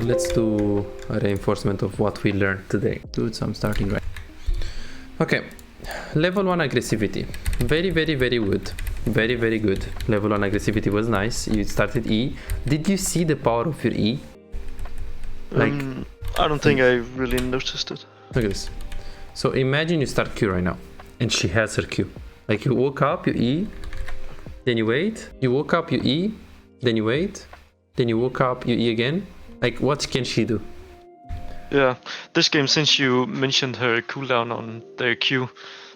let's do a reinforcement of what we learned today. Dude, so I'm starting right. Okay, level 1 aggressivity. Very good. Very good. Level 1 aggressivity was nice. You started E. Did you see the power of your E? Like, I don't think I really noticed it. look at this. So imagine you start Q right now, and she has her Q. Like you woke up, you E, then you wait. You woke up, you E, then you wait. Then you woke up, you E again. Like, what can she do? Yeah, this game, since you mentioned her cooldown on the Q,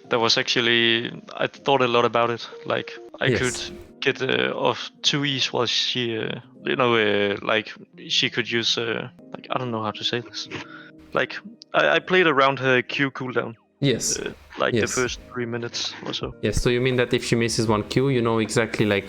that was actually, I thought a lot about it. Like, I could get off 2 E's while she, like, she could use, like, I don't know how to say this. Like, I played around her Q cooldown. Yes. The first 3 minutes or so. Yes, so you mean that if she misses one Q, you know exactly, like,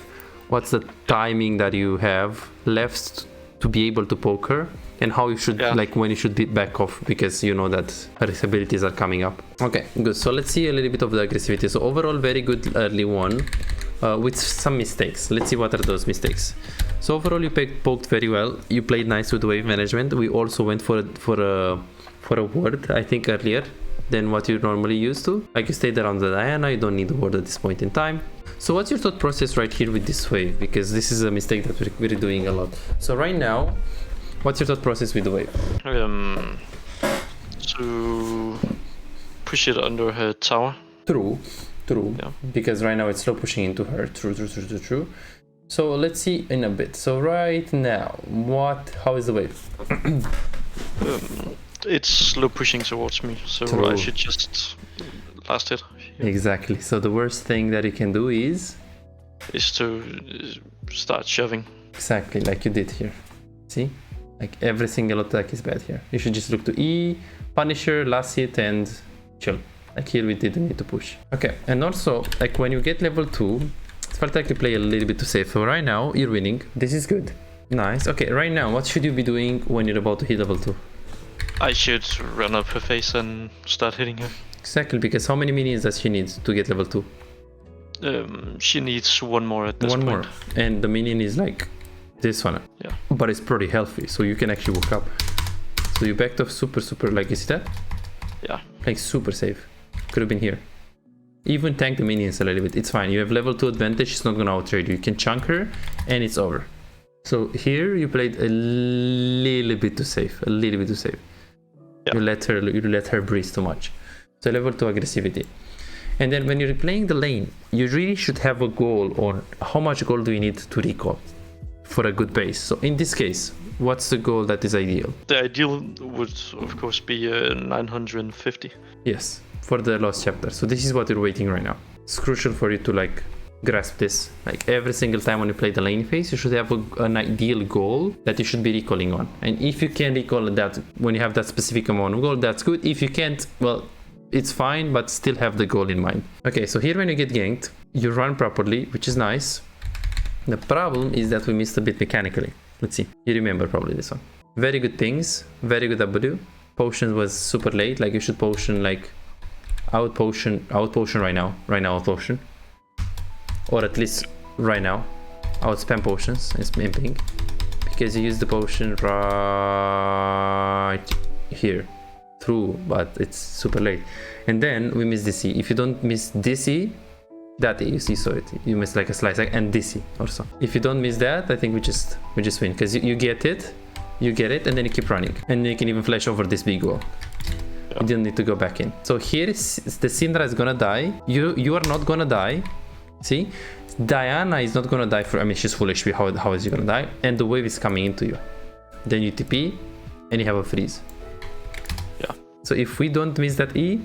what's the timing that you have left to be able to poke her, and how you should, like, when you should be back off, because you know that her abilities are coming up. Okay, good. So let's see a little bit of the aggressivity. So overall, very good early one, with some mistakes. Let's see what are those mistakes. So overall, you poked very well. You played nice with wave management. We also went for a ward, I think, earlier than what you normally used to. Like, you stayed around the Diana, you don't need the ward at this point in time. So what's your thought process right here with this wave? Because this is a mistake that we're doing a lot. So right now, what's your thought process with the wave? To push it under her tower. True. Yeah. Because right now it's slow pushing into her. True. So let's see in a bit. So right now, how is the wave? It's slow pushing towards me, so I should just last hit. Exactly. So the worst thing that you can do is to start shoving. Exactly, like you did here. See? Like, every single attack is bad here. You should just look to E, Punisher, last hit, and chill. Like, here we didn't need to push. Okay, and also, like, when you get level 2, it felt like you play a little bit too safe. So right now, you're winning. This is good. Nice. Okay, right now, what should you be doing when you're about to hit level 2? I should run up her face and start hitting her. Exactly, because how many minions does she need to get level 2? She needs one more at this point. One more. And the minion is like this one. Yeah. But it's pretty healthy, so you can actually walk up. So you backed off super, like, you see that? Yeah. Like, super safe. Could have been here. Even tank the minions a little bit. It's fine. You have level 2 advantage. She's not going to outtrade you. You can chunk her, and it's over. So here you played a little bit too safe. Yeah. You let her breathe too much. So level 2 aggressivity. And then when you're playing the lane, you really should have a goal on how much gold do you need to recall for a good base. So in this case, what's the goal that is ideal? The ideal would, of course, be 950. Yes, for the last chapter. So this is what you're waiting right now. It's crucial for you to, like, grasp this. Like, every single time when you play the lane phase, you should have an ideal goal that you should be recalling on. And if you can recall that when you have that specific amount of gold, that's good. If you can't, well, it's fine, but still have the goal in mind. Okay, so here when you get ganked, you run properly, which is nice. The problem is that we missed a bit mechanically. Let's see. You remember probably this one. Very good pings, very good W. Potion was super late. Like, you should potion, like, out potion right now. Out potion. Or at least right now. I would spam potions and spam ping. Because you use the potion right here. True, but it's super late. And then we miss DC. If you don't miss DC, that you saw it. You miss like a slice, and DC also. If you don't miss that, I think we just win. Because you get it, and then you keep running. And then you can even flash over this big wall. You didn't need to go back in. So here is the Syndra is gonna die. You are not gonna die. See? Diana is not gonna die she's full HP. How is she gonna die? And the wave is coming into you. Then you TP, and you have a freeze. Yeah. So if we don't miss that E,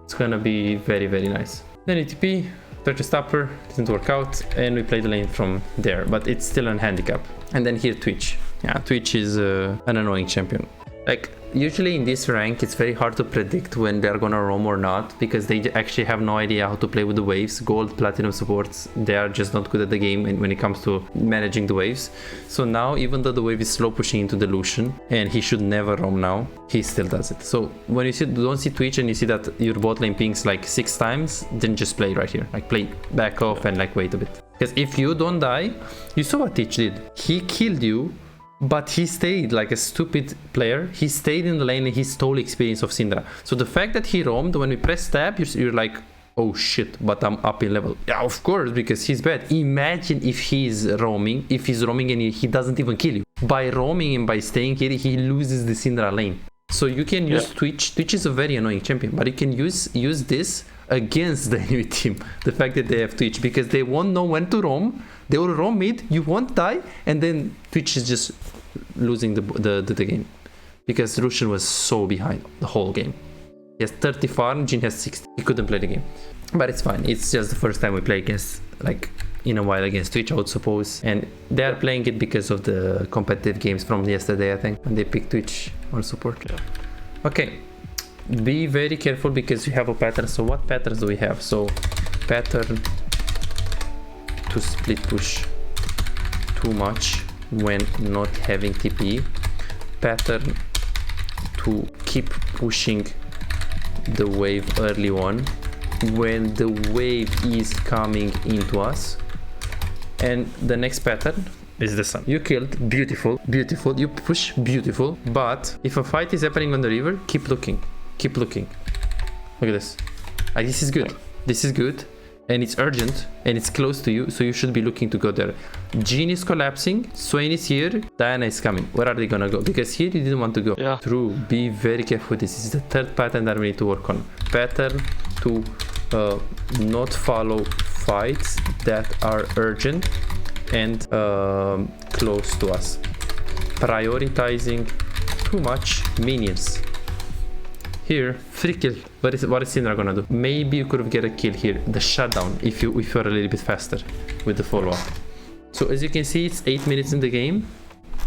it's gonna be very, very nice. Then you TP, try to stop her, didn't work out, and we play the lane from there. But it's still a handicap. And then here Twitch. Yeah, Twitch is an annoying champion. Like, usually in this rank, it's very hard to predict when they're gonna roam or not, because they actually have no idea how to play with the waves. Gold, platinum supports, they are just not good at the game when it comes to managing the waves. So now, even though the wave is slow pushing into the Lucian, and he should never roam now, he still does it. So when you don't see Twitch and you see that your bot lane pings like 6 times, then just play right here. Like, play back off and, like, wait a bit. Because if you don't die, you saw what Twitch did. He killed you But he stayed like a stupid player. He stayed in the lane and he stole experience of Syndra. So the fact that he roamed, when we press tab, you're like, oh shit, but I'm up in level. Yeah, of course, because he's bad. Imagine if he's roaming and he doesn't even kill you. By roaming and by staying here, he loses the Syndra lane. So you can use Twitch. Twitch is a very annoying champion, but you can use this against the enemy team. The fact that they have Twitch, because they won't know when to roam. They will roam mid, you won't die, and then Twitch is just losing the game. Because Russian was so behind the whole game. He has 30 farm, Jin has 60. He couldn't play the game. But it's fine. It's just the first time we play against, like, in a while against Twitch, I would suppose. And they are playing it because of the competitive games from yesterday, I think. And they picked Twitch on support. Yeah. Okay. Be very careful because you have a pattern. So what patterns do we have? So pattern to split push too much when not having TP. Pattern to keep pushing the wave early on when the wave is coming into us. And the next pattern is the sun. You killed, beautiful, beautiful. You push, beautiful. But if a fight is happening on the river, keep looking, keep looking. Look at this. This is good. This is good. And it's urgent and it's close to you, so you should be looking to go there. Jin is collapsing, Swain is here, Diana is coming. Where are they gonna go? Because here you didn't want to go. Yeah. True. Be very careful. This is the third pattern that we need to work on. Pattern to not follow fights that are urgent and close to us. Prioritizing too much minions. Here, free kill. What is Syndra gonna do? Maybe you could have get a kill here. The shutdown, if you were a little bit faster with the follow-up. So as you can see, it's 8 minutes in the game.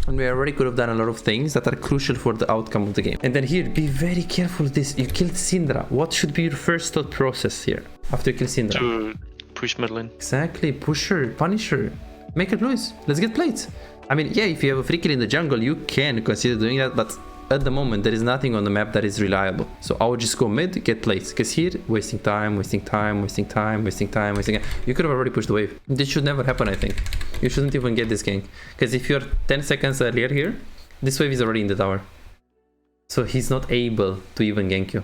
And we already could have done a lot of things that are crucial for the outcome of the game. And then here, be very careful with this. You killed Syndra. What should be your first thought process here after you kill Syndra? To push mid lane. Exactly. Push her, punish her. Make a noise. Let's get plates. I mean, yeah, if you have a free kill in the jungle, you can consider doing that, but at the moment, there is nothing on the map that is reliable. So I would just go mid, get plates. Because here, wasting time, wasting time, wasting time, wasting time, wasting time. You could have already pushed the wave. This should never happen, I think. You shouldn't even get this gank. Because if you're 10 seconds earlier here, this wave is already in the tower. So he's not able to even gank you.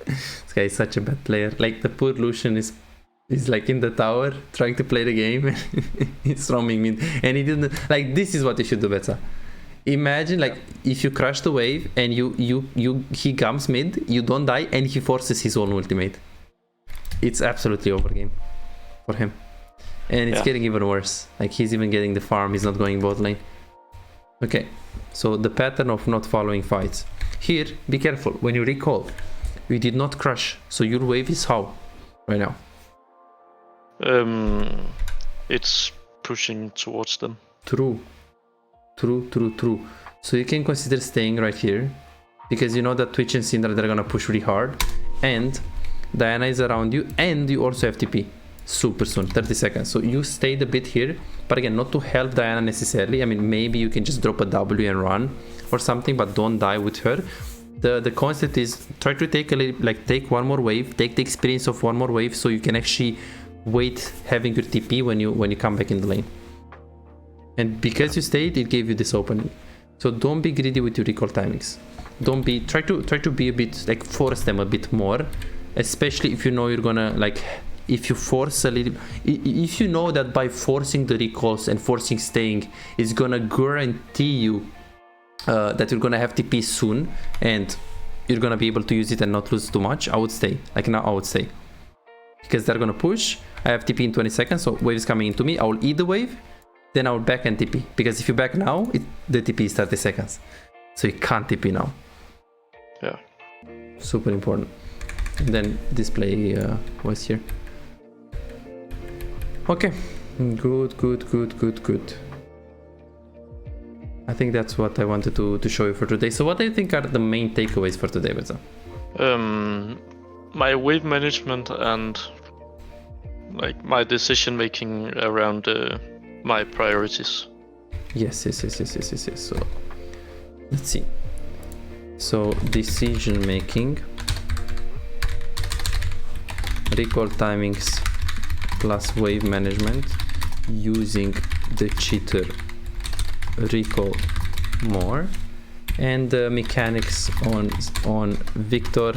This guy is such a bad player. Like, the poor Lucian is like in the tower trying to play the game. He's roaming mid and he didn't. Like, this is what you should do better. Imagine, like, if you crush the wave and he comes mid, you don't die, and he forces his own ultimate. It's absolutely over game for him. And it's getting even worse. Like, he's even getting the farm, he's not going bot lane. Okay, so the pattern of not following fights. Here, be careful when you recall. You did not crush, so your wave is how right now? It's pushing towards them. True. So you can consider staying right here, because you know that Twitch and Syndra, they're gonna push really hard, and Diana is around you, and you also have TP super soon, 30 seconds. So you stayed a bit here, but again, not to help Diana necessarily. I mean, maybe you can just drop a W and run or something, but don't die with her. The concept is try to take a little, like, take one more wave, take the experience of one more wave, so you can actually wait having your TP when you come back in the lane. And because you stayed, it gave you this opening. So don't be greedy with your recall timings. Don't be, try to be a bit, like, force them a bit more, especially if you know you're gonna, like, if you force a little, if you know that by forcing the recalls and forcing staying is gonna guarantee you that you're gonna have TP soon and you're gonna be able to use it and not lose too much, I would stay. Like, now I would stay, because they're gonna push. I have TP in 20 seconds, so wave is coming into me. I will eat the wave, then I will back and TP, because if you back now, the TP is 30 seconds, so you can't TP now. Yeah, super important. And then display was here. Okay, good. I think that's what I wanted to show you for today. So what do you think are the main takeaways for today, Viktor? My wave management and, like, my decision making around my priorities. Yes. So let's see. So decision making, recall timings plus wave management, using the cheater recall more, and the mechanics on Viktor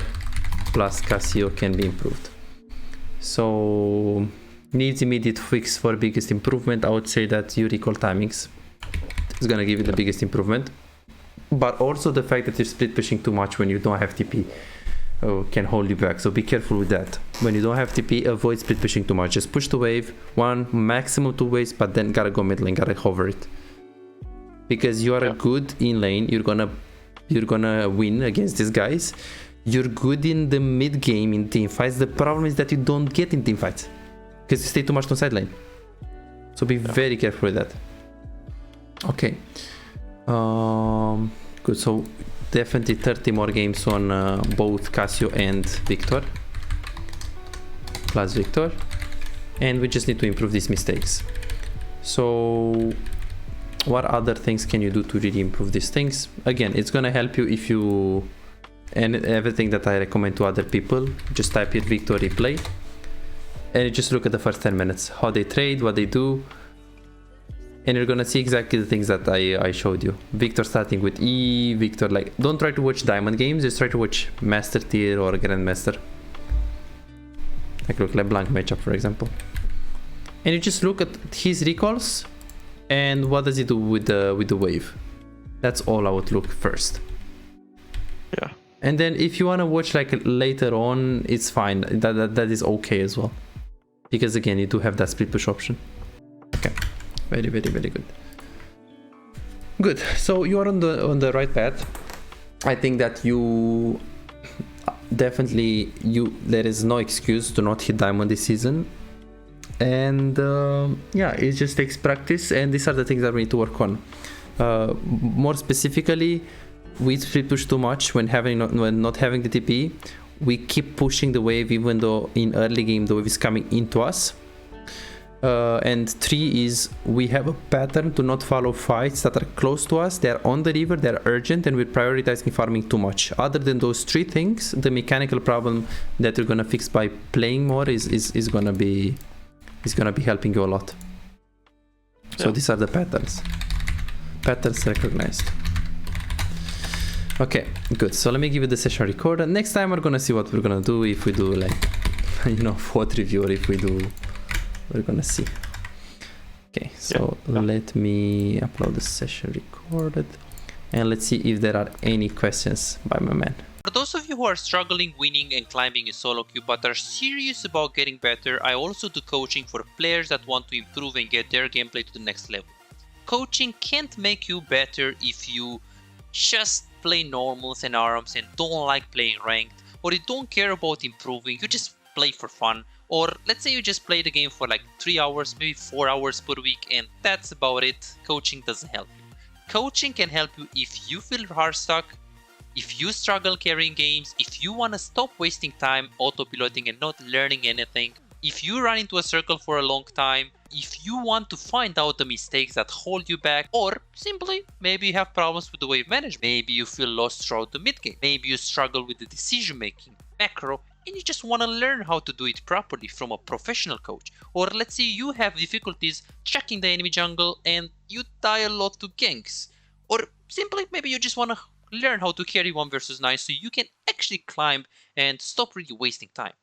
plus Casio can be improved. So needs immediate fix for biggest improvement. I would say that your recall timings is gonna give you the biggest improvement, but also the fact that you're split pushing too much when you don't have TP can hold you back. So be careful with that. When you don't have TP, avoid split pushing too much. Just push the wave, one maximum 2 waves, but then gotta go mid lane, gotta hover it, because you are a good in lane. You're gonna win against these guys. You're good in the mid game in team fights. The problem is that you don't get in team fights because you stay too much on side lane. So be very careful with that. Okay. Good. So definitely 30 more games on both Casio and Viktor. Plus Viktor. And we just need to improve these mistakes. So what other things can you do to really improve these things? Again, it's gonna help you if you, and everything that I recommend to other people, just type in Viktor replay and you just look at the first 10 minutes, how they trade, what they do, and you're gonna see exactly the things that I showed you. Viktor starting with E, Viktor, like, don't try to watch diamond games, just try to watch master tier or grandmaster. Like look LeBlanc matchup, for example. And you just look at his recalls and what does he do with the wave. That's all I would look first. Yeah. And then if you want to watch like later on, it's fine. That is okay as well, because again, you do have that split push option. Okay, very good. Good. So you are on the right path. I think that you definitely there is no excuse to not hit diamond this season. And yeah, it just takes practice, and these are the things that we need to work on. More specifically, we split push too much when not having the TP. We keep pushing the wave even though in early game the wave is coming into us. And 3 is we have a pattern to not follow fights that are close to us. They're on the river, they're urgent, and we're prioritizing farming too much. Other than those 3 things, the mechanical problem that you're gonna fix by playing more is gonna be helping you a lot. So these are the patterns recognized. Okay, good. So let me give you the session recorder. Next time we're gonna see what we're gonna do, if we do like VOD review, or if we do, we're gonna see. Okay, so let me upload the session recorded and let's see if there are any questions by my man. For those of you who are struggling winning and climbing in SoloQ but are serious about getting better, I also do coaching for players that want to improve and get their gameplay to the next level. Coaching can't make you better if you just play normals and ARAMs and don't like playing ranked, or you don't care about improving, you just play for fun, or let's say you just play the game for like 3 hours, maybe 4 hours per week, and that's about it. Coaching doesn't help you. Coaching can help you if you feel hard stuck, if you struggle carrying games, if you want to stop wasting time auto-piloting and not learning anything, if you run into a circle for a long time, if you want to find out the mistakes that hold you back, or simply maybe you have problems with the wave management, maybe you feel lost throughout the mid game, maybe you struggle with the decision making, macro, and you just want to learn how to do it properly from a professional coach. Or let's say you have difficulties checking the enemy jungle and you die a lot to ganks, or simply maybe you just want to learn how to carry 1 versus 9 so you can actually climb and stop really wasting time.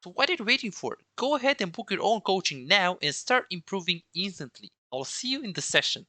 So what are you waiting for? Go ahead and book your own coaching now and start improving instantly. I'll see you in the session.